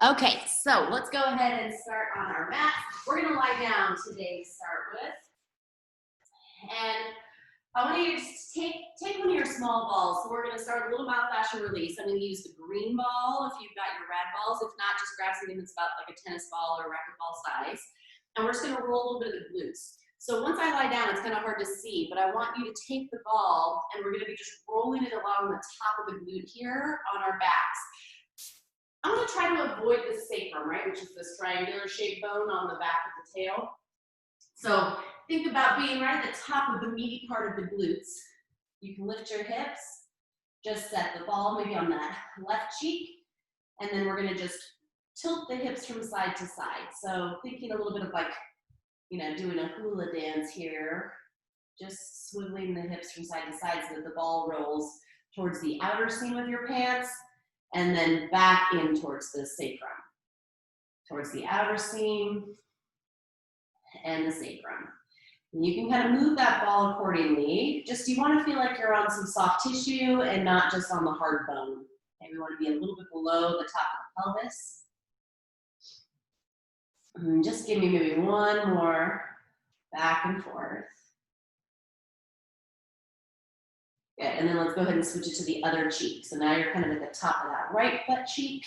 Okay, so let's go ahead and start on our mat. We're gonna lie down today to start with. And I want you to just take one of your small balls. So we're gonna start a little myofascial release. I'm gonna use the green ball if you've got your rad balls. If not, just grab something that's about like a tennis ball or racquetball size. And we're just gonna roll a little bit of the glutes. So once I lie down, it's kind of hard to see, but I want you to take the ball and we're gonna be just rolling it along the top of the glute here on our backs. I'm going to try to avoid the sacrum, right, which is this triangular shaped bone on the back of the tail. So think about being right at the top of the meaty part of the glutes. You can lift your hips, just set the ball maybe on that left cheek, and then we're going to just tilt the hips from side to side. So thinking a little bit of like, doing a hula dance here, just swiveling the hips from side to side so that the ball rolls towards the outer seam of your pants, and then back in towards the sacrum, towards the outer seam and the sacrum. And you can kind of move that ball accordingly. Just you want to feel like you're on some soft tissue and not just on the hard bone. Okay, we want to be a little bit below the top of the pelvis. And just give me maybe one more back and forth. Good, and then let's go ahead and switch it to the other cheek. So now you're kind of at the top of that right butt cheek,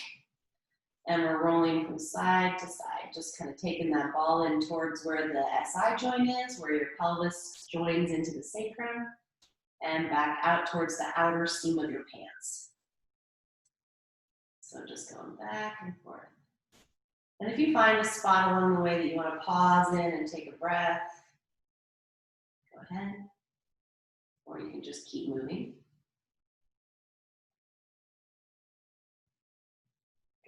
and we're rolling from side to side, just kind of taking that ball in towards where the SI joint is, where your pelvis joins into the sacrum, and back out towards the outer seam of your pants. So just going back and forth. And if you find a spot along the way that you want to pause in and take a breath, go ahead. Or you can just keep moving.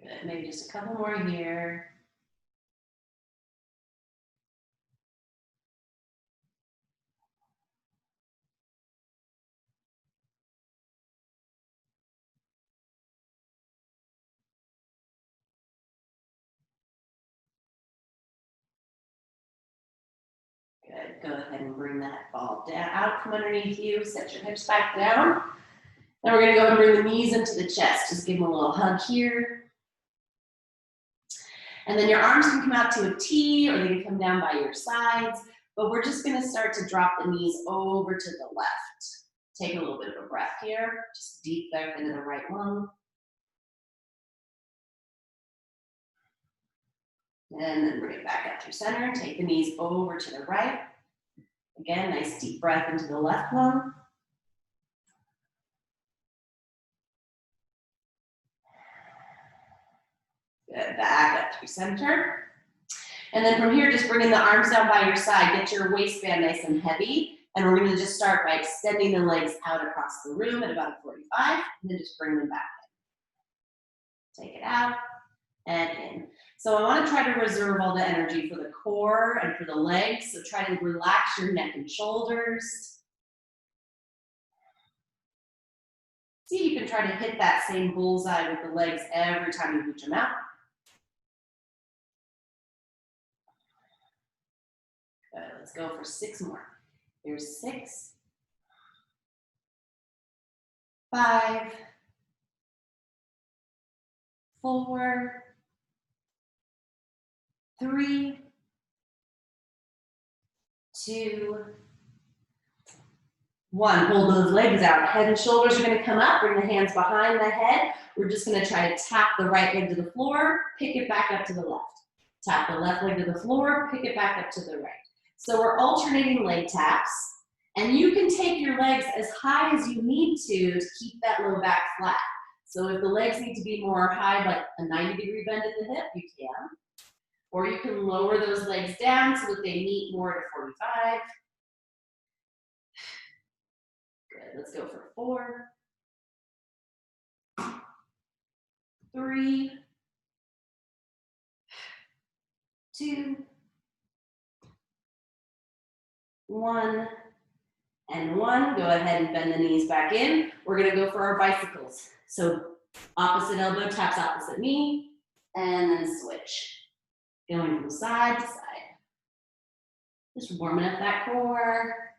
Good, maybe just a couple more here. Good, go ahead and bring that ball down, out from underneath you, set your hips back down. Then we're gonna go and bring the knees into the chest. Just give them a little hug here. And then your arms can come out to a T or they can come down by your sides, but we're just gonna start to drop the knees over to the left. Take a little bit of a breath here, just deep breath into the right lung. And then bring it back up through center. Take the knees over to the right. Again, nice deep breath into the left lung. Good, back up through center. And then from here, just bringing the arms down by your side. Get your waistband nice and heavy. And we're gonna just start by extending the legs out across the room at about a 45, and then just bring them back in. Take it out and in. So I want to try to reserve all the energy for the core and for the legs. So try to relax your neck and shoulders. See if you can try to hit that same bullseye with the legs every time you reach them out. Good, let's go for 6 more. Here's 6, 5, 4, 3, 2, 1. Hold those legs out. Head and shoulders are going to come up. Bring the hands behind the head. We're just going to try to tap the right leg to the floor, pick it back up to the left. Tap the left leg to the floor, pick it back up to the right. So we're alternating leg taps. And you can take your legs as high as you need to keep that low back flat. So if the legs need to be more high, like a 90-degree bend at the hip, you can. Or you can lower those legs down so that they meet more at 45. Good, let's go for 4, 3, 2, 1, and 1. Go ahead and bend the knees back in. We're gonna go for our bicycles. So opposite elbow taps opposite knee, and then switch. Going from side to side. Just warming up that core.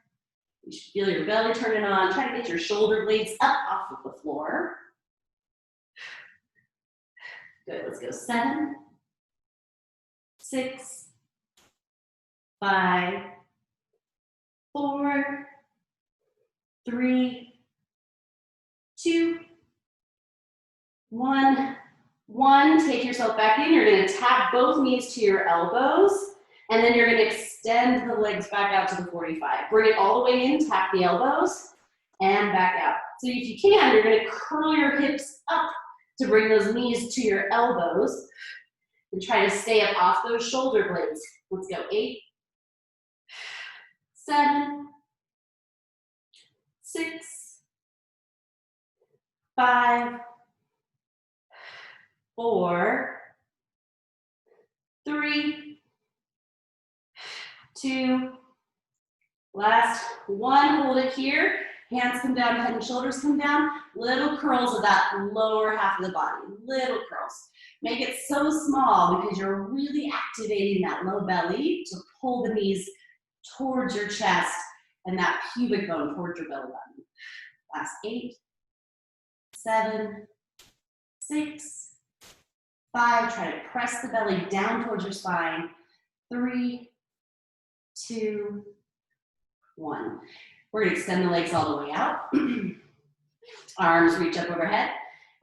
You should feel your belly turning on. Try to get your shoulder blades up off of the floor. Good, let's go 7, 6, 5, 4, 3, 2, 1. Take yourself back in. You're going to tap both knees to your elbows, and then you're going to extend the legs back out to the 45. Bring it all the way in, tap the elbows, and back out. So if you can, you're going to curl your hips up to bring those knees to your elbows, and try to stay up off those shoulder blades. Let's go 8, 7, 6, 5, 4, 3, 2, last 1, hold it here. Hands come down, head and shoulders come down. Little curls of that lower half of the body, little curls. Make it so small because you're really activating that low belly to pull the knees towards your chest and that pubic bone towards your belly button. Last 8, 7, 6, 5, try to press the belly down towards your spine. 3, 2, 1. We're gonna extend the legs all the way out. Arms reach up overhead.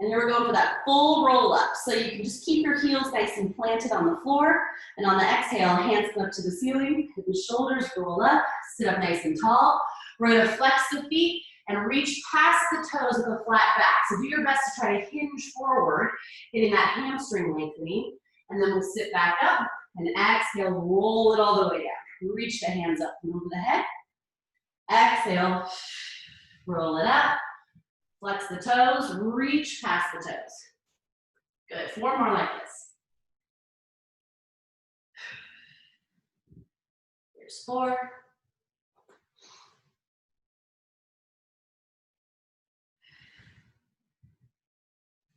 And here we're going for that full roll up. So you can just keep your heels nice and planted on the floor. And on the exhale, hands come up to the ceiling. Hip and shoulders roll up, sit up nice and tall. We're gonna flex the feet and reach past the toes with a flat back. So do your best to try to hinge forward, getting that hamstring lengthening. And then we'll sit back up and exhale, roll it all the way down. Reach the hands up and over the head. Exhale, roll it up, flex the toes, reach past the toes. Good, 4 more like this. Here's 4.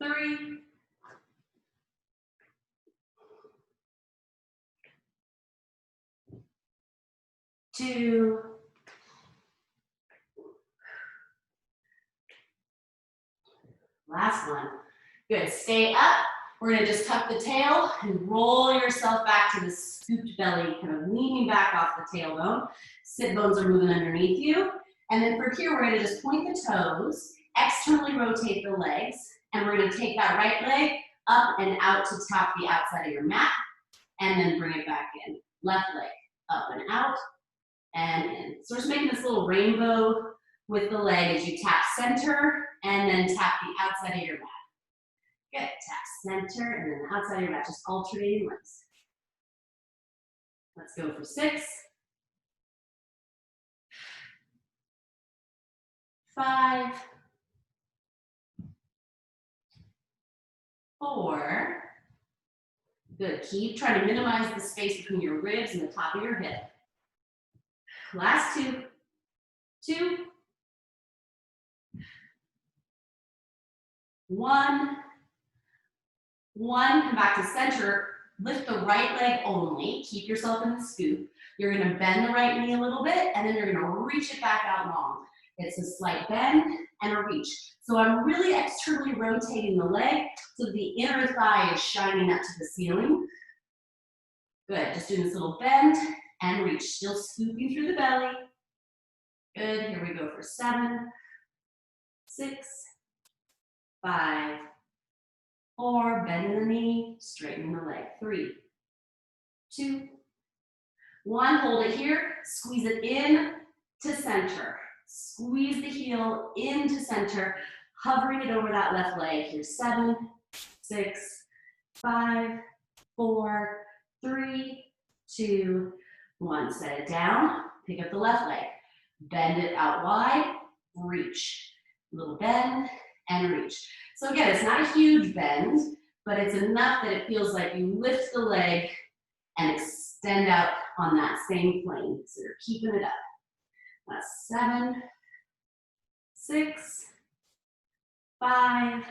3. 2. 1. Good, stay up. We're gonna just tuck the tail and roll yourself back to the scooped belly, kind of leaning back off the tailbone. Sit bones are moving underneath you. And then from here, we're gonna just point the toes, externally rotate the legs, and we're gonna take that right leg up and out to tap the outside of your mat, and then bring it back in. Left leg up and out, and in. So we're just making this little rainbow with the leg as you tap center, and then tap the outside of your mat. Good, tap center, and then the outside of your mat, just alternating legs. Let's go for 6, 5, 4. Good, keep trying to minimize the space between your ribs and the top of your hip. Last 2, 2, 1, 1, come back to center, lift the right leg only, keep yourself in the scoop. You're gonna bend the right knee a little bit, and then you're gonna reach it back out long. It's a slight bend and a reach. So I'm really externally rotating the leg so the inner thigh is shining up to the ceiling. Good, just doing this little bend and reach, still scooping through the belly. Good, here we go for 7, 6, 5, 4, bending the knee, straightening the leg. 3, 2, 1, hold it here, squeeze it in to center. Squeeze the heel into center, hovering it over that left leg. Here's 7, 6, 5, 4, 3, 2, 1. Set it down, pick up the left leg. Bend it out wide, reach. Little bend and reach. So again, it's not a huge bend, but it's enough that it feels like you lift the leg and extend out on that same plane. So you're keeping it up. That's 7, 6, 5,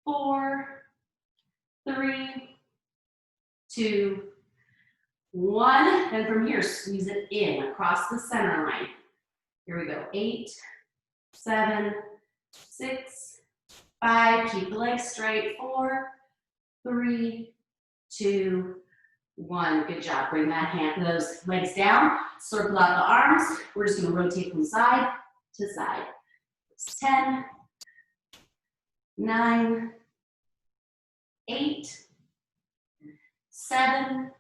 4, 3, 2, 1. And from here, squeeze it in across the center line. Here we go. 8, 7, 6, 5. Keep the legs straight. 4, 3, 2, 1. Good job. Bring those legs down. Circle out the arms. We're just going to rotate from side to side. It's 10, 9, 8, 7,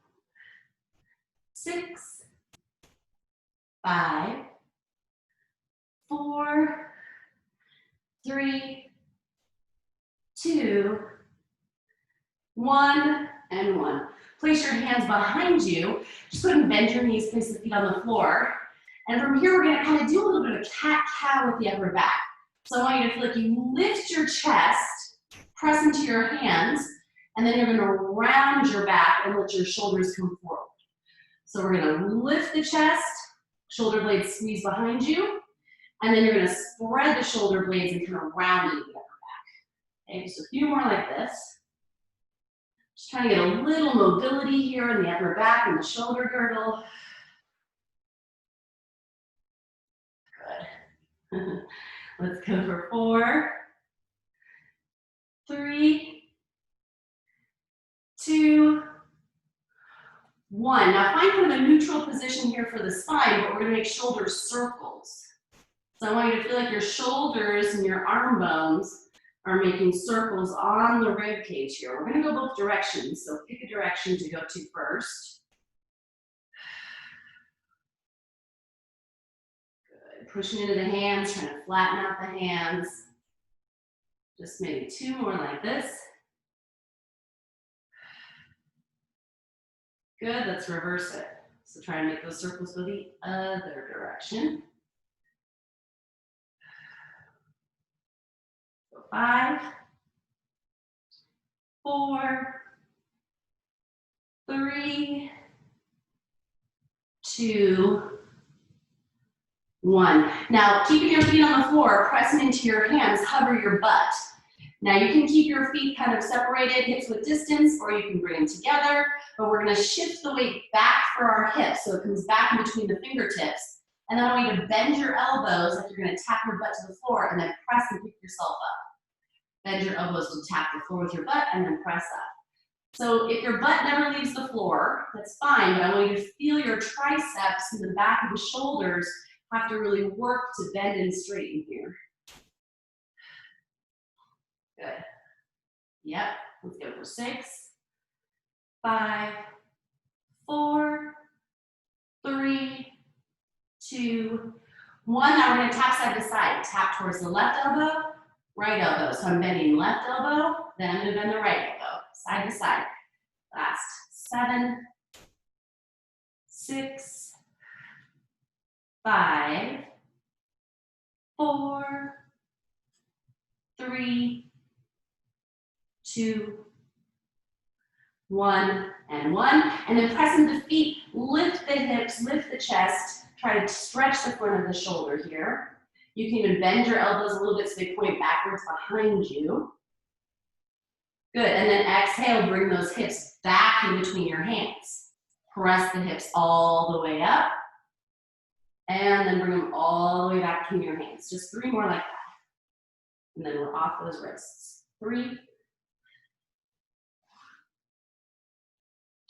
6, 5, 4, 3, 2, 1, and 1. Place your hands behind you. Just go ahead and bend your knees, place the feet on the floor. And from here, we're gonna kind of do a little bit of cat-cow with the upper back. So I want you to feel like you lift your chest, press into your hands, and then you're gonna round your back and let your shoulders come forward. So we're gonna lift the chest, shoulder blades squeeze behind you, and then you're gonna spread the shoulder blades and kind of round into the upper back. Okay, just a few more like this. Just trying to get a little mobility here in the upper back and the shoulder girdle. Good. Let's go for 4, 3, 2, 1. Now find kind of a neutral position here for the spine, but we're going to make shoulder circles. So I want you to feel like your shoulders and your arm bones are making circles on the rib cage here. We're going to go both directions, so pick a direction to go to first. Good. Pushing into the hands, trying to flatten out the hands. Just maybe 2 more like this. Good, let's reverse it. So try and make those circles go the other direction. So 5, 4, 3, 2, 1. Now, keeping your feet on the floor, pressing into your hands, hover your butt. Now, you can keep your feet kind of separated, hips with distance, or you can bring them together, but we're gonna shift the weight back for our hips, so it comes back in between the fingertips. And then I want you to bend your elbows like you're gonna tap your butt to the floor, and then press and pick yourself up. Bend your elbows to tap the floor with your butt, and then press up. So if your butt never leaves the floor, that's fine, but I want you to feel your triceps and the back of the shoulders have to really work to bend and straighten here. Good. Yep, let's go for 6, 5, 4, 3, 2, 1. Now we're going to tap side to side. Tap towards the left elbow, right elbow. So I'm bending left elbow, then I'm going to bend the right elbow, side to side. Last 7, 6, 5, 4, 3, 2, 1, and 1. And then press into the feet, lift the hips, lift the chest. Try to stretch the front of the shoulder here. You can even bend your elbows a little bit so they point backwards behind you. Good, and then exhale, bring those hips back in between your hands. Press the hips all the way up. And then bring them all the way back between your hands. Just 3 more like that. And then we're off those wrists. 3,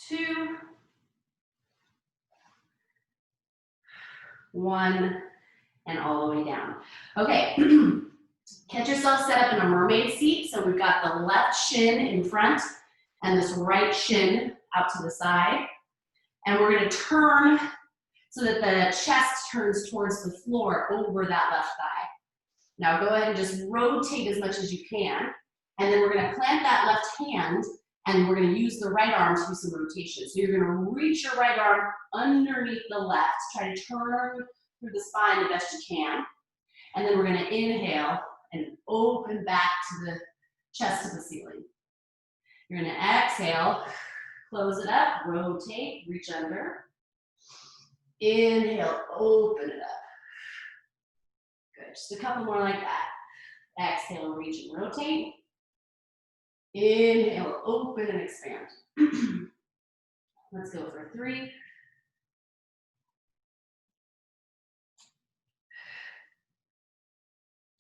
2, 1, and all the way down. Okay, get yourself set up in a mermaid seat. So we've got the left shin in front and this right shin out to the side. And we're gonna turn so that the chest turns towards the floor over that left thigh. Now go ahead and just rotate as much as you can. And then we're gonna plant that left hand and we're gonna use the right arm to do some rotation. So you're gonna reach your right arm underneath the left. Try to turn through the spine the best you can. And then we're gonna inhale and open back to the chest to the ceiling. You're gonna exhale, close it up, rotate, reach under. Inhale, open it up. Good, just a couple more like that. Exhale, reach and rotate. Inhale, open and expand. Let's go for 3.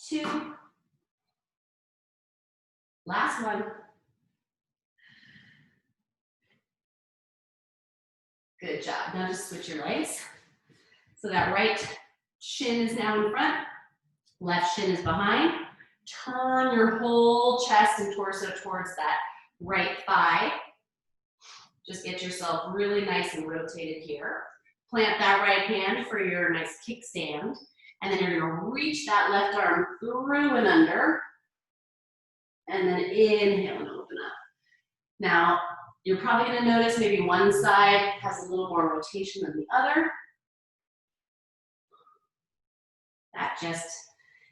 2. Last one. Good job. Now just switch your legs. So that right shin is now in front, left shin is behind. Turn your whole chest and torso towards that right thigh. Just get yourself really nice and rotated here. Plant that right hand for your nice kickstand. And then you're gonna reach that left arm through and under. And then inhale and open up. Now, you're probably gonna notice maybe one side has a little more rotation than the other. That just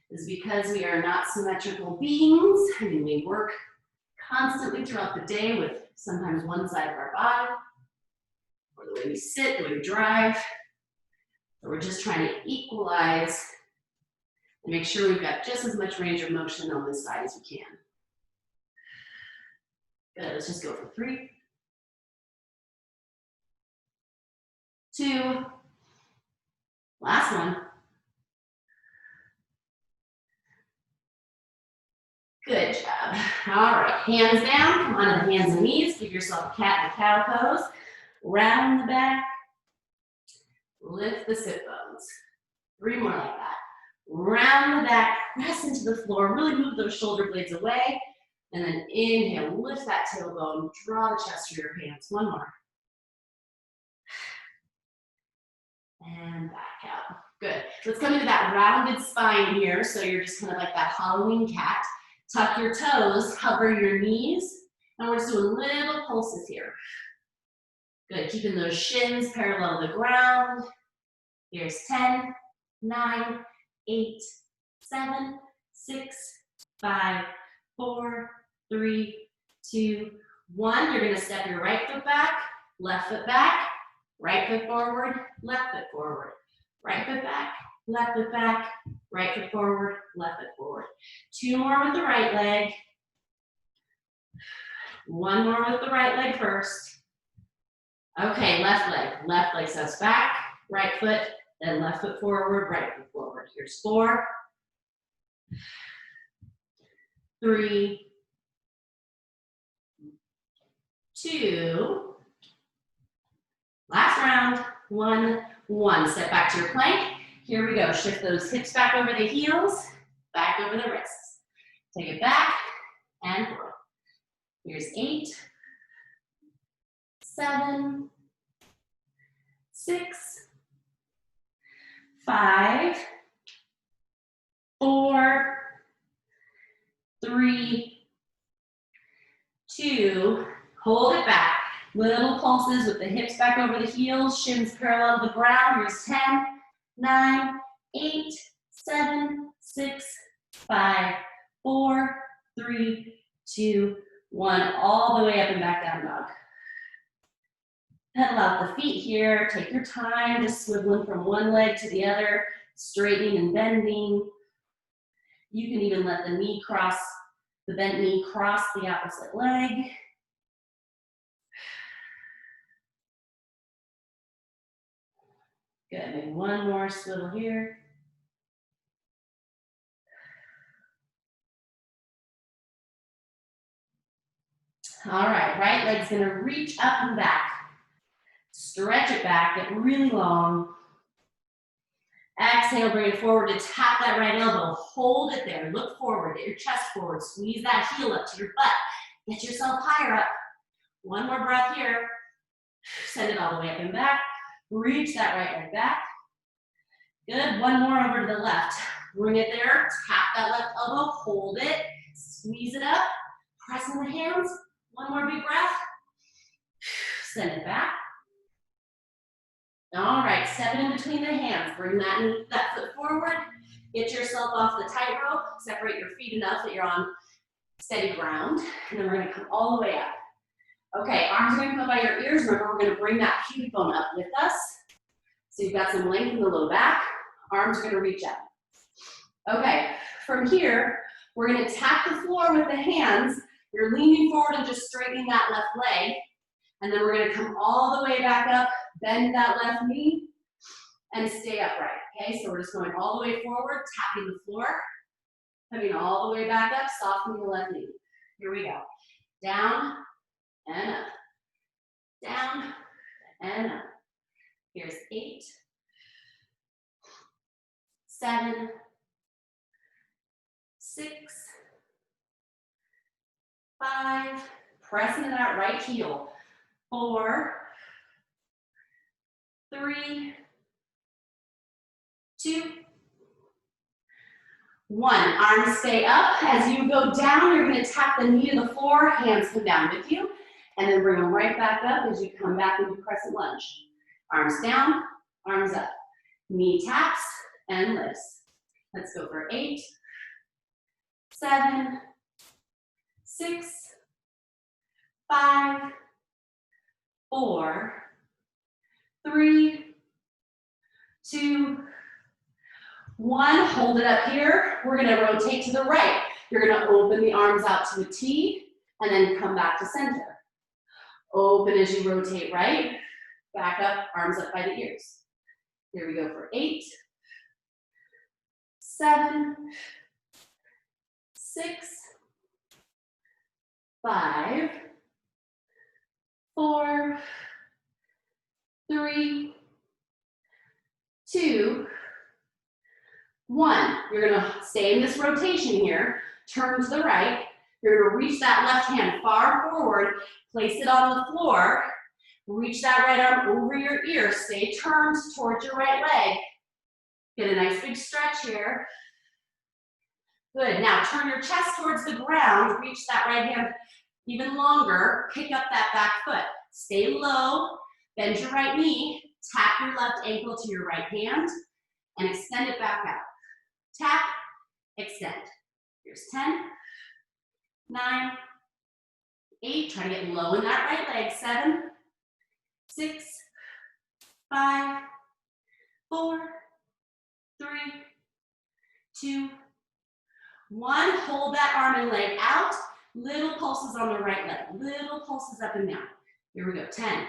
is because we are not symmetrical beings. I mean, we work constantly throughout the day with sometimes one side of our body, or the way we sit, the way we drive. So we're just trying to equalize and make sure we've got just as much range of motion on this side as we can. Good, let's just go for 3, 2, last one. Good job. All right, hands down, come onto the hands and knees, give yourself a cat and a cow pose. Round the back, lift the sit bones. 3 more like that. Round the back, press into the floor, really move those shoulder blades away, and then inhale, lift that tailbone, draw the chest through your hands. 1 more. And back out. Good. Let's come into that rounded spine here, so you're just kind of like that Halloween cat. Tuck your toes, hover your knees, and we're just doing little pulses here. Good, keeping those shins parallel to the ground. Here's 10, 9, 8, 7, 6, 5, 4, 3, 2, 1. You're gonna step your right foot back, left foot back, right foot forward, left foot forward, right foot back, left foot back, right foot forward, left foot forward. 2 more with the right leg. 1 more with the right leg first. Okay, left leg steps back, right foot, then left foot forward, right foot forward. Here's 4, 3, 2, last round, 1, 1. Step back to your plank. Here we go, shift those hips back over the heels, back over the wrists. Take it back and forward. Here's 8, 7, 6, 5, 4, 3, 2, hold it back. Little pulses with the hips back over the heels, shins parallel to the ground. Here's 10, 9, 8, 7, 6, 5, 4, 3, 2, 1. All the way up and back down dog. Pedal out the feet here. Take your time, just swiveling from one leg to the other, straightening and bending. You can even let the bent knee cross the opposite leg. Good, maybe 1 more swivel here. All right leg's gonna reach up and back. Stretch it back, get really long. Exhale, bring it forward to tap that right elbow. Hold it there, look forward, get your chest forward, squeeze that heel up to your butt. Get yourself higher up. 1 more breath here. Send it all the way up and back. Reach that right leg back. Good, 1 more over to the left. Bring it there, tap that left elbow, hold it, squeeze it up, press in the hands. 1 more big breath. Send it back. All right, step it in between the hands. Bring that foot forward. Get yourself off the tightrope. Separate your feet enough that you're on steady ground. And then we're gonna come all the way up. Okay, arms are gonna come by your ears. Remember, we're gonna bring that pubic bone up with us. So you've got some length in the low back. Arms are gonna reach up. Okay, from here, we're gonna tap the floor with the hands. You're leaning forward and just straightening that left leg. And then we're gonna come all the way back up, bend that left knee, and stay upright, okay? So we're just going all the way forward, tapping the floor, coming all the way back up, softening the left knee. Here we go. Down and up, down and up. 8, 7, 6, 5, press into that right heel. 4, 3, 2, 1. Arms stay up. As you go down, you're going to tap the knee to the floor, hands come down with you, and then bring them right back up as you come back into crescent lunge. Arms down, arms up. Knee taps and lifts. Let's go for 8, 7, 6, 5, 4, 3, 2, 1. Hold it up here. We're going to rotate to the right. You're going to open the arms out to a T and then come back to center. Open as you rotate right. Back up, arms up by the ears. Here we go for 8, 7, 6, 5, 4, 3, 2, 1. You're going to stay in this rotation here. Turn to the right. You're going to reach that left hand far forward. Place it on the floor. Reach that right arm over your ear. Stay turned towards your right leg. Get a nice big stretch here. Good. Now turn your chest towards the ground. Reach that right hand even longer. Pick up that back foot. Stay low. Bend your right knee. Tap your left ankle to your right hand and extend it back out. Tap, extend. Here's 10, 9, 8. Try to get low in that right leg. 7, 6, 5, 4, 3, 2, 1. Hold that arm and leg out. Little pulses on the right leg. Little pulses up and down. Here we go. 10,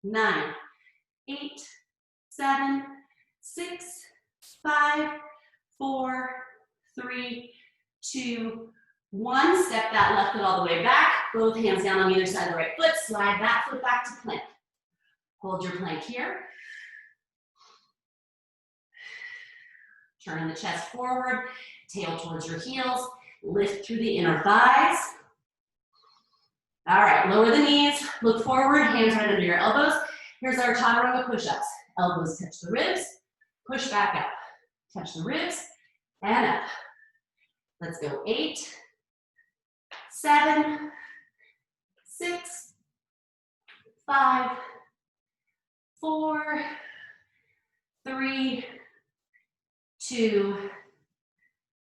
9, 8, 7, 6, 5, 4, 3, 2, 1. Step that left foot all the way back. Both hands down on either side of the right foot. Slide that foot back to plank. Hold your plank here. Turn the chest forward, tail towards your heels. Lift through the inner thighs. All right, lower the knees. Look forward, hands right under your elbows. Here's our chaturanga push-ups. Elbows touch the ribs. Push back up. Touch the ribs and up. Let's go. 8, 7, 6, 5, 4, 3, 2,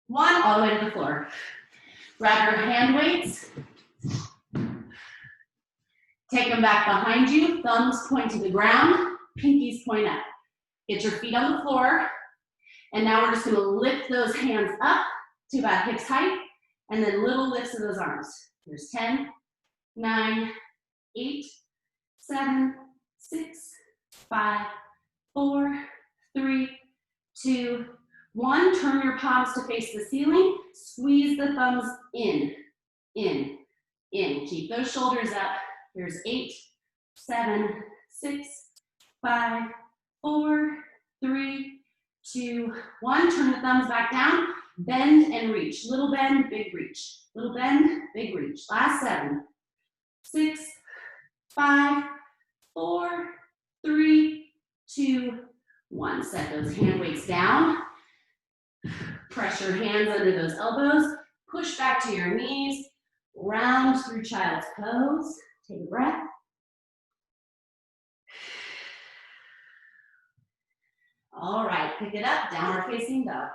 1. All the way to the floor. Grab your hand weights. Take them back behind you. Thumbs point to the ground. Pinkies point up. Get your feet on the floor. And now we're just going to lift those hands up to about hips height. And then little lifts of those arms. Here's 10, 9, 8, 7, 6, 5, 4, 3, 2, 1. Turn your palms to face the ceiling. Squeeze the thumbs in, in, in. Keep those shoulders up. Here's 8, 7, 6, 5, 4, 3, 2, 1. Turn the thumbs back down. Bend and reach. Little bend, big reach. Little bend, big reach. Last 7, 6, 5, 4, 3, 2, 1. Set those hand weights down. Press your hands under those elbows. Push back to your knees. Round through child's pose. Take a breath. All right, pick it up, downward facing dog.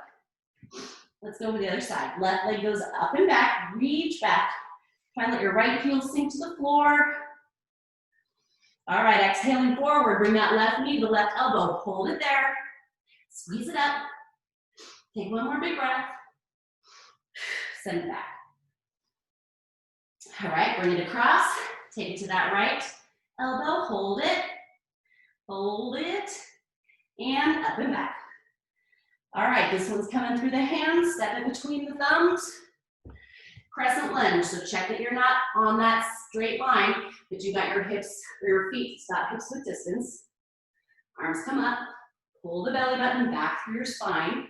Let's go to the other side. Left leg goes up and back, reach back. Try and let your right heel sink to the floor. All right, exhaling forward, bring that left knee to the left elbow. Hold it there, squeeze it up. Take one more big breath. Send it back. All right, bring it across. Take it to that right elbow, hold it, and up and back. All right, this one's coming through the hands, step in between the thumbs. Crescent lunge, so check that you're not on that straight line, but you got your hips or your feet, stop hips width distance. Arms come up, pull the belly button back through your spine.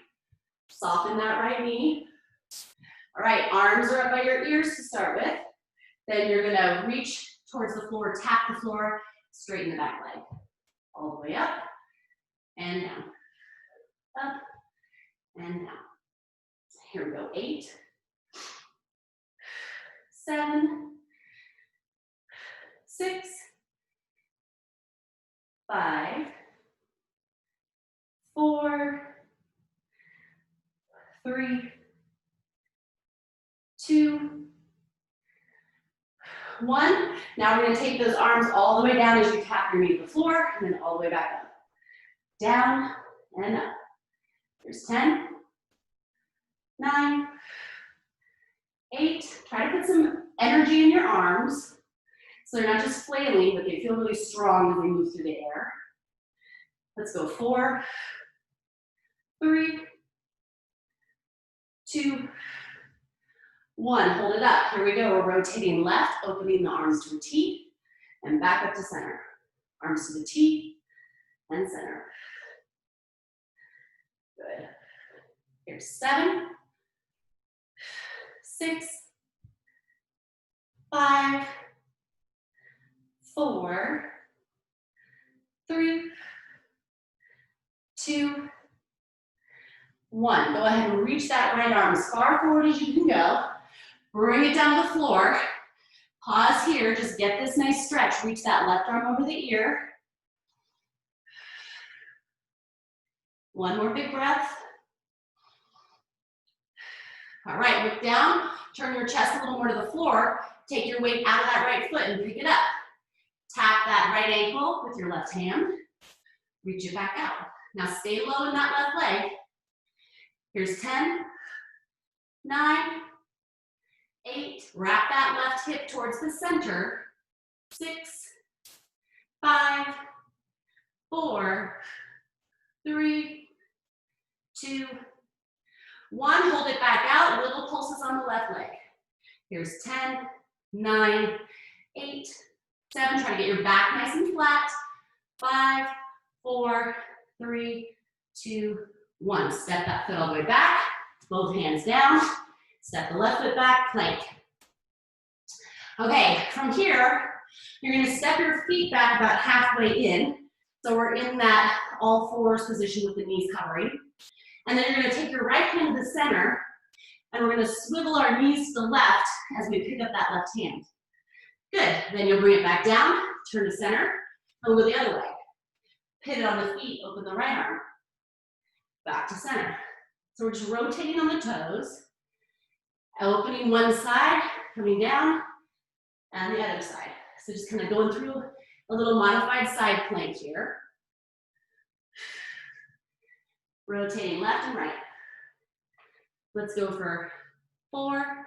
Soften that right knee. All right, arms are up by your ears to start with. Then you're gonna reach towards the floor, tap the floor, straighten the back leg. All the way up and down. Up and down. Here we go, 8, 7, 6, 5, 4, 3, 2, 1. Now we're going to take those arms all the way down as you tap your knee to the floor, and then all the way back up. Down and up. Here's 10, 9, 8. Try to put some energy in your arms so they're not just flailing, but they feel really strong as they move through the air. Let's go 4, 3, 2, 1. Hold it up. Here we go. We're rotating left, opening the arms to a T, and back up to center. Arms to the T and center. Good. Here's 7, 6, 5, 4, 3, 2, 1. Go ahead and reach that right arm as far forward as you can go. Bring it down to the floor. Pause here, just get this nice stretch. Reach that left arm over the ear. One more big breath. All right, look down, turn your chest a little more to the floor. Take your weight out of that right foot and pick it up. Tap that right ankle with your left hand. Reach it back out. Now stay low in that left leg. Here's 10, 9, 8. Wrap that left hip towards the center. 6, 5, 4, 3, 2, 1. Hold it back out. Little pulses on the left leg. Here's 10, 9, 8, 7. Try to get your back nice and flat. 5, 4, 3, 2, 1. Step that foot all the way back. Both hands down. Step the left foot back, plank. Okay, from here, you're gonna step your feet back about halfway in. So we're in that all fours position with the knees covering. And then you're gonna take your right hand to the center, and we're gonna swivel our knees to the left as we pick up that left hand. Good, then you'll bring it back down, turn to center, and go the other way. Pivot on the feet, open the right arm. Back to center. So we're just rotating on the toes. Opening one side, coming down, and the other side. So just kind of going through a little modified side plank here. Rotating left and right. Let's go for 4.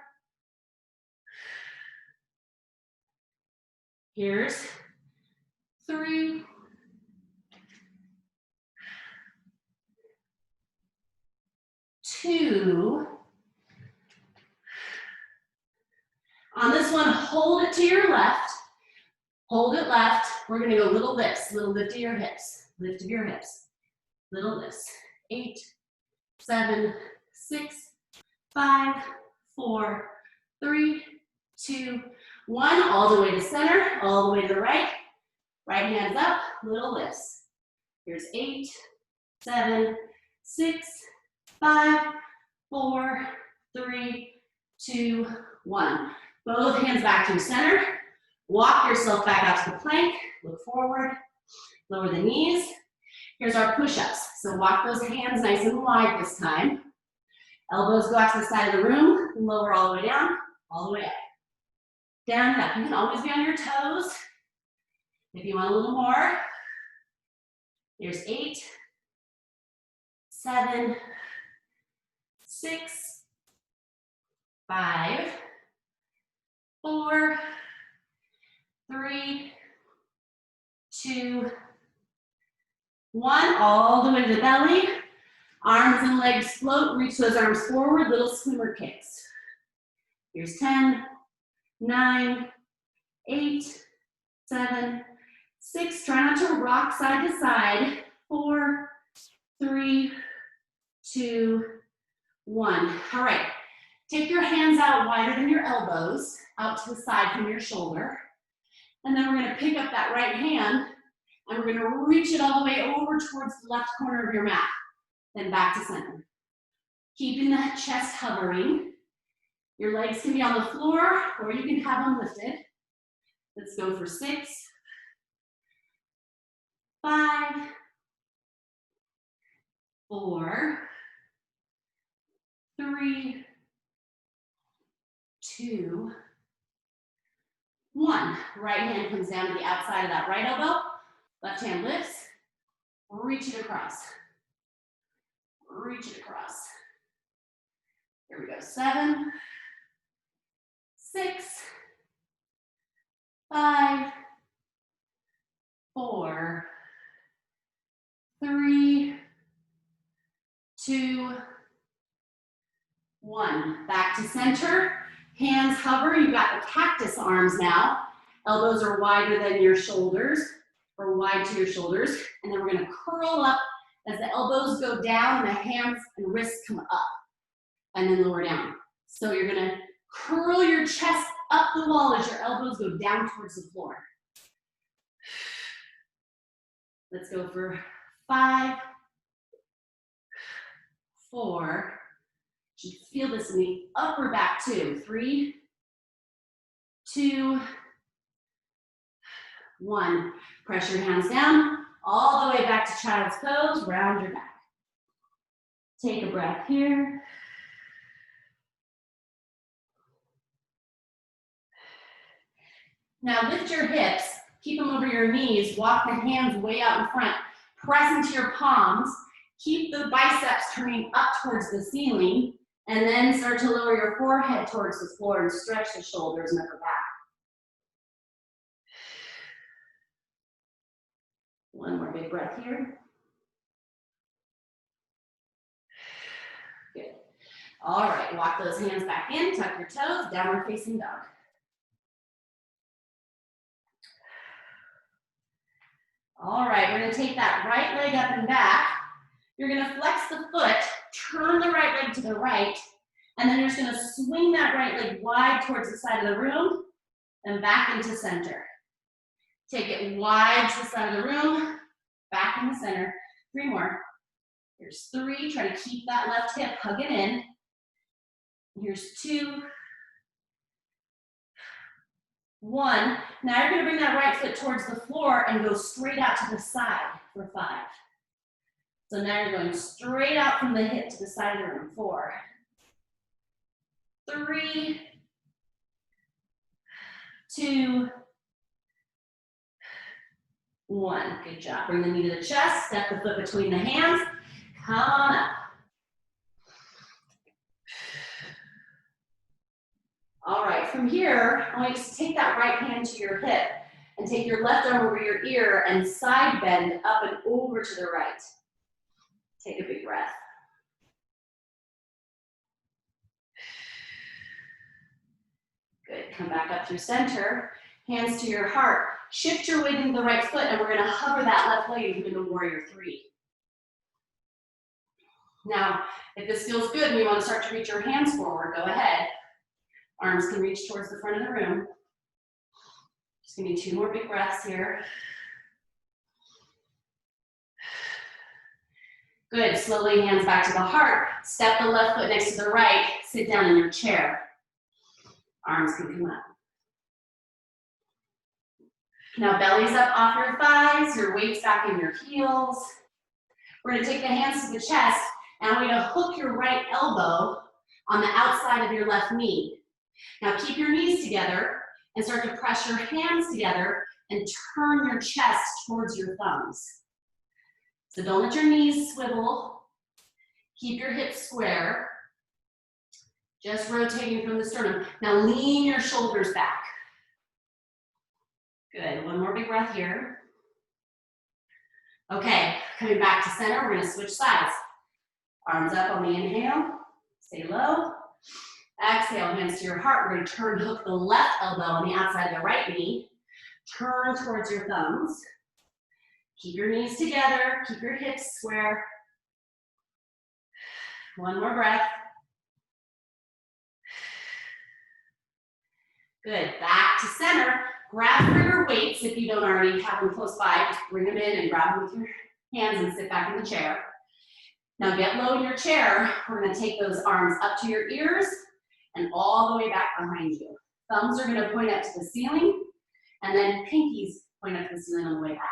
Here's 3. 2. On this one, hold it to your left. Hold it left. We're gonna go little lifts of your hips. Lift of your hips. Little lifts. 8, 7, 6, 5, 4, 3, 2, 1. All the way to center, all the way to the right. Right hands up, little lifts. Here's 8, 7, 6, 5, 4, 3, 2, 1. Both hands back to center. Walk yourself back out to the plank. Look forward. Lower the knees. Here's our push-ups. So walk those hands nice and wide this time. Elbows go out to the side of the room. Lower all the way down, all the way up. Down and up. You can always be on your toes. If you want a little more. Here's 8, 7, 6, 5, 4, 3, 2, 1. All the way to the belly. Arms and legs float. Reach those arms forward. Little swimmer kicks. Here's 10, 9, 8, 7, 6. Try not to rock side to side. 4, 3, 2, 1. All right, take your hands out wider than your elbows, out to the side from your shoulder. And then we're gonna pick up that right hand and we're gonna reach it all the way over towards the left corner of your mat. Then back to center. Keeping that chest hovering. Your legs can be on the floor or you can have them lifted. Let's go for 6, 5, 4, 3, 2, 1. Right hand comes down to the outside of that right elbow. Left hand lifts. Reach it across. Reach it across. Here we go. 7, 6, 5, 4, 3, 2, 1. Back to center. Hands hover. You've got the cactus arms now. Elbows are wider than your shoulders, or wide to your shoulders. And then we're going to curl up as the elbows go down and the hands and wrists come up. And then lower down. So you're going to curl your chest up the wall as your elbows go down towards the floor. Let's go for 5, 4. You feel this in the upper back too. 3, 2, 1. Press your hands down all the way back to child's pose. Round your back. Take a breath here. Now lift your hips, keep them over your knees, walk the hands way out in front, press into your palms, keep the biceps turning up towards the ceiling, and then start to lower your forehead towards the floor and stretch the shoulders and upper back. One more big breath here. Good. All right, walk those hands back in, tuck your toes, downward facing dog. All right, we're gonna take that right leg up and back. You're gonna flex the foot, turn the right leg to the right, and then you're just gonna swing that right leg wide towards the side of the room and back into center. Take it wide to the side of the room, back in the center. 3 more. Here's 3, try to keep that left hip, hug it in. Here's 2, 1. Now you're gonna bring that right foot towards the floor and go straight out to the side for 5. So now you're going straight out from the hip to the side of the room. 4, 3, 2, 1. Good job. Bring the knee to the chest, step the foot between the hands. Come on up. All right, from here, I want you to take that right hand to your hip and take your left arm over your ear and side bend up and over to the right. Take a big breath. Good, come back up through center, hands to your heart. Shift your weight into the right foot and we're gonna hover that left leg into warrior 3. Now, if this feels good and you wanna start to reach your hands forward, go ahead. Arms can reach towards the front of the room. Just give me 2 more big breaths here. Good, slowly hands back to the heart. Step the left foot next to the right. Sit down in your chair. Arms can come up. Now belly's up off your thighs, your weight's back in your heels. We're gonna take the hands to the chest and we're gonna hook your right elbow on the outside of your left knee. Now keep your knees together and start to press your hands together and turn your chest towards your thumbs. So don't let your knees swivel. Keep your hips square. Just rotating from the sternum. Now lean your shoulders back. Good, 1 more big breath here. Okay, coming back to center, we're gonna switch sides. Arms up on the inhale, stay low. Exhale, hands to your heart. We're gonna turn, hook the left elbow on the outside of the right knee. Turn towards your thumbs. Keep your knees together, keep your hips square. One more breath. Good, back to center. Grab for your weights if you don't already have them close by. Just bring them in and grab them with your hands and sit back in the chair. Now get low in your chair. We're gonna take those arms up to your ears and all the way back behind you. Thumbs are gonna point up to the ceiling, and then pinkies point up to the ceiling on the way back.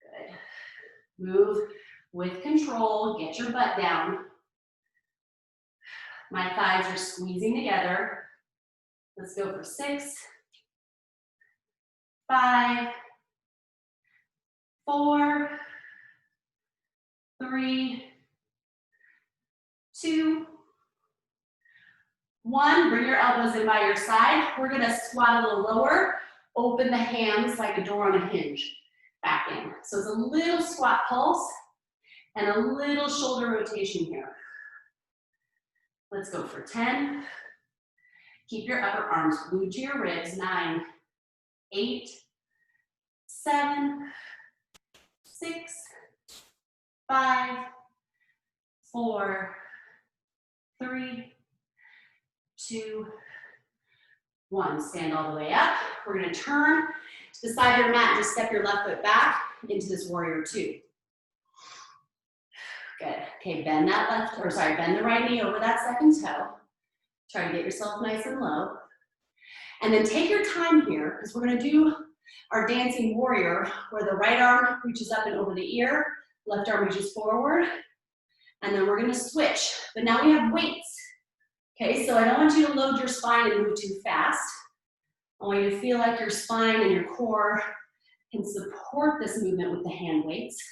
Good. Move with control, get your butt down. My thighs are squeezing together. Let's go for 6, 5, 4, 3, 2, 1. Bring your elbows in by your side. We're gonna squat a little lower. Open the hands like a door on a hinge. Back in. So it's a little squat pulse and a little shoulder rotation here. Let's go for 10. Keep your upper arms glued to your ribs. 9, 8, 7, 6, 5, 4, 3, 2, 1. Stand all the way up. We're going to turn to the side of your mat and just step your left foot back into this warrior 2. Good. Okay, bend the right knee over that second toe. Try to get yourself nice and low. And then take your time here, because we're going to do our dancing warrior, where the right arm reaches up and over the ear, left arm reaches forward, and then we're going to switch. But now we have weights. Okay, so I don't want you to load your spine and move too fast. I want you to feel like your spine and your core can support this movement with the hand weights.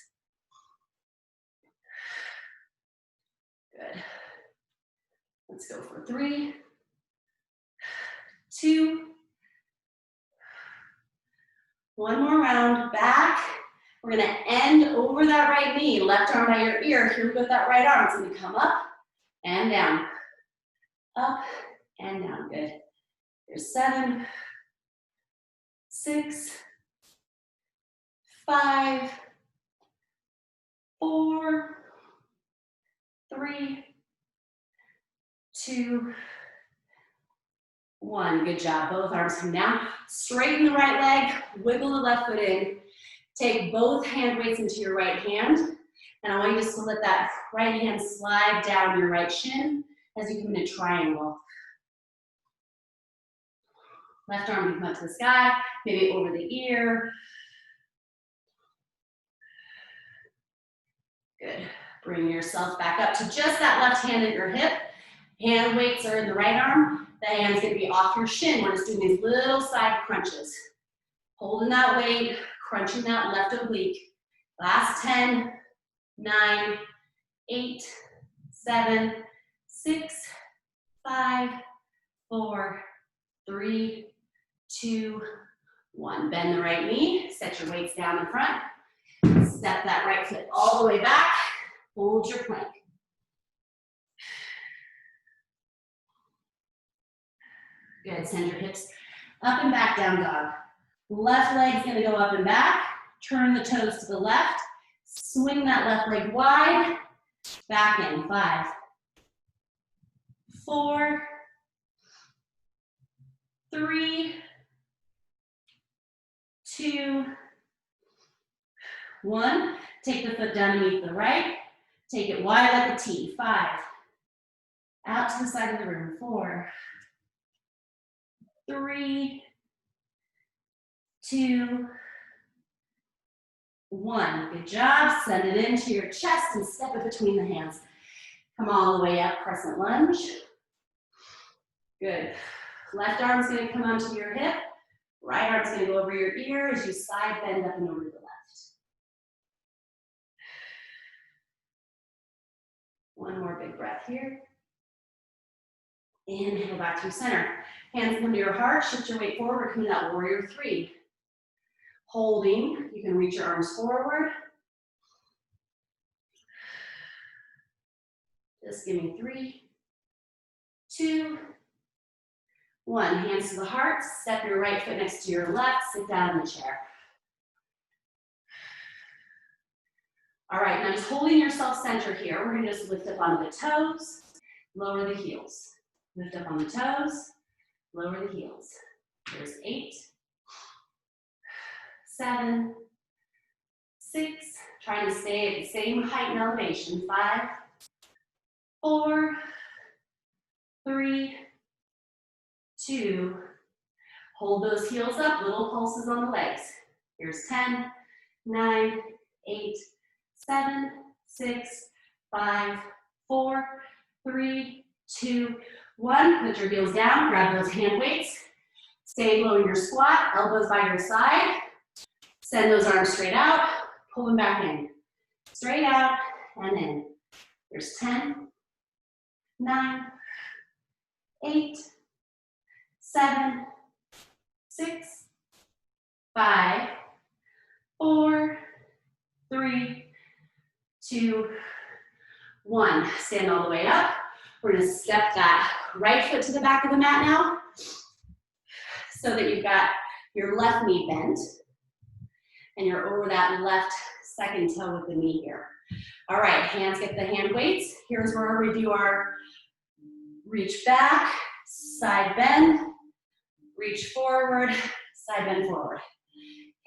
Good. Let's go for 3, 2, 1 more round, back. We're gonna end over that right knee, left arm by your ear. Here we go with that right arm. It's gonna come up and down, up and down, good. Here's 7, 6, 5, 4, 3, 2, 1. Good job. Both arms come down. Straighten the right leg, wiggle the left foot in. Take both hand weights into your right hand. And I want you just to let that right hand slide down your right shin as you come in a triangle. Left arm can come up to the sky, maybe over the ear. Good. Bring yourself back up to just that left hand at your hip. Hand weights are in the right arm. The hand's gonna be off your shin. We're just doing these little side crunches. Holding that weight, crunching that left oblique. Last 10, 9, 8, 7, 6, 5, 4, 3, 2, 1. Bend the right knee, set your weights down in front. Step that right foot all the way back. Hold your plank. Good, send your hips up and back, down dog. Left leg's gonna go up and back. Turn the toes to the left. Swing that left leg wide. Back in, 5, 4, 3, 2, 1. Take the foot down underneath the right. Take it wide like a T. 5. Out to the side of the room. 4, 3, 2, 1. Good job. Send it into your chest and step it between the hands. Come all the way up, crescent lunge. Good. Left arm's gonna come onto your hip. Right arm's gonna go over your ear as you side bend up and over to the left. One more big breath here. Inhale back to center. Hands come to your heart, shift your weight forward, come to that warrior 3. Holding, you can reach your arms forward. Just give me 3, 2, 1, hands to the heart, step your right foot next to your left, sit down in the chair. All right, now just holding yourself centered here, we're gonna just lift up onto the toes, lower the heels. Lift up on the toes, lower the heels. There's 8, 7, 6, trying to stay at the same height and elevation. 5, 4, 3, 2, hold those heels up, little pulses on the legs. Here's 10, 9, 8, 7, 6, 5, 4, 3, 2, 1. Put your heels down, grab those hand weights. Stay below your squat, elbows by your side. Send those arms straight out, pull them back in. Straight out and in. There's 10, 9, 8, 7, 6, 5, 4, 3, 2, 1. Stand all the way up. We're gonna step that right foot to the back of the mat now so that you've got your left knee bent and you're over that left second toe with the knee here. All right, hands get the hand weights. Here's where we do our reach back, side bend, reach forward, side bend forward.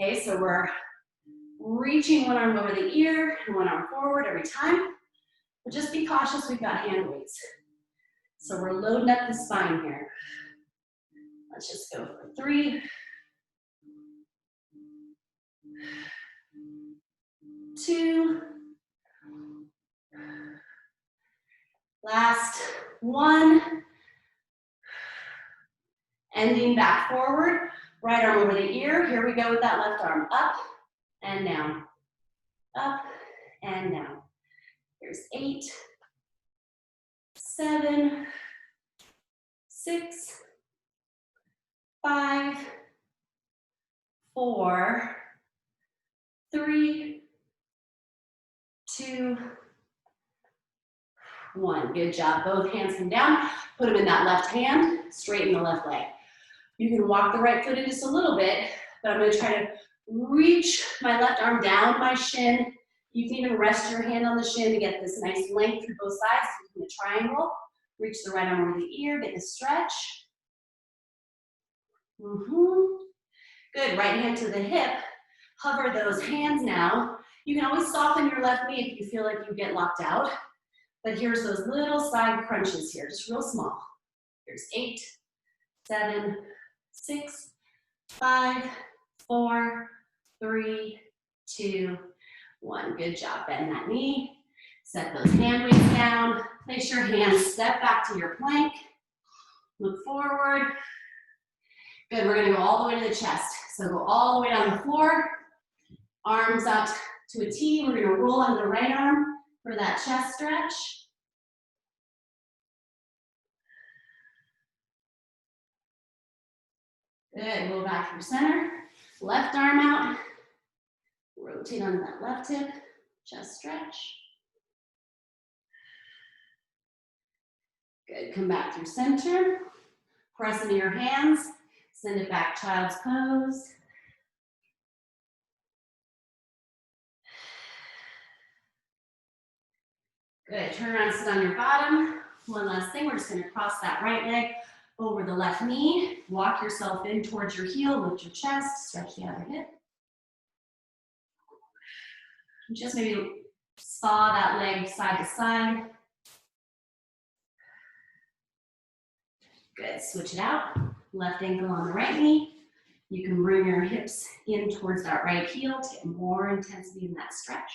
Okay, so we're reaching one arm over the ear and one arm forward every time. But just be cautious, we've got hand weights. So we're loading up the spine here. Let's just go for 3, 2, last 1, ending back forward, right arm over the ear. Here we go with that left arm, up and down, up and down. Here's 8, 7, 6, 5, 4, 3, 2, 1. Good job. Both hands come down. Put them in that left hand. Straighten the left leg. You can walk the right foot in just a little bit, but I'm going to try to reach my left arm down my shin. You can even rest your hand on the shin to get this nice length through both sides. In a triangle. Reach the right arm over the ear. Get the stretch. Good. Right hand to the hip. Hover those hands now. You can always soften your left knee if you feel like you get locked out. But here's those little side crunches here, just real small. Here's 8, 7, 6, 5, 4, 3, 2, 1. Good job. Bend that knee. Set those hand weights down. Place your hands, step back to your plank. Look forward. Good, we're gonna go all the way to the chest. So go all the way down the floor. Arms up to a T. We're gonna roll on the right arm for that chest stretch. Good, roll back through center. Left arm out. Rotate on that left hip. Chest stretch. Good, come back through center. Press into your hands. Send it back, child's pose. Good, turn around, sit on your bottom. One last thing, we're just gonna cross that right leg over the left knee. Walk yourself in towards your heel, lift your chest, stretch the other hip. Just maybe saw that leg side to side. Good, switch it out. Left ankle on the right knee. You can bring your hips in towards that right heel to get more intensity in that stretch.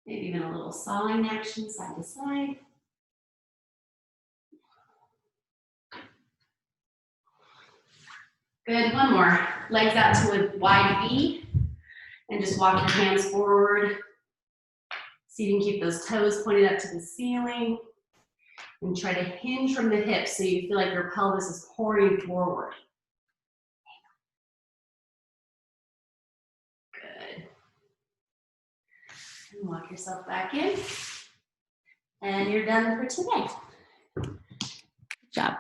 Maybe even a little sawing action side to side. Good, one more. Legs out to a wide V. And just walk your hands forward. So you can keep those toes pointed up to the ceiling. And try to hinge from the hips so you feel like your pelvis is pouring forward. Good. And walk yourself back in. And you're done for today. Good job.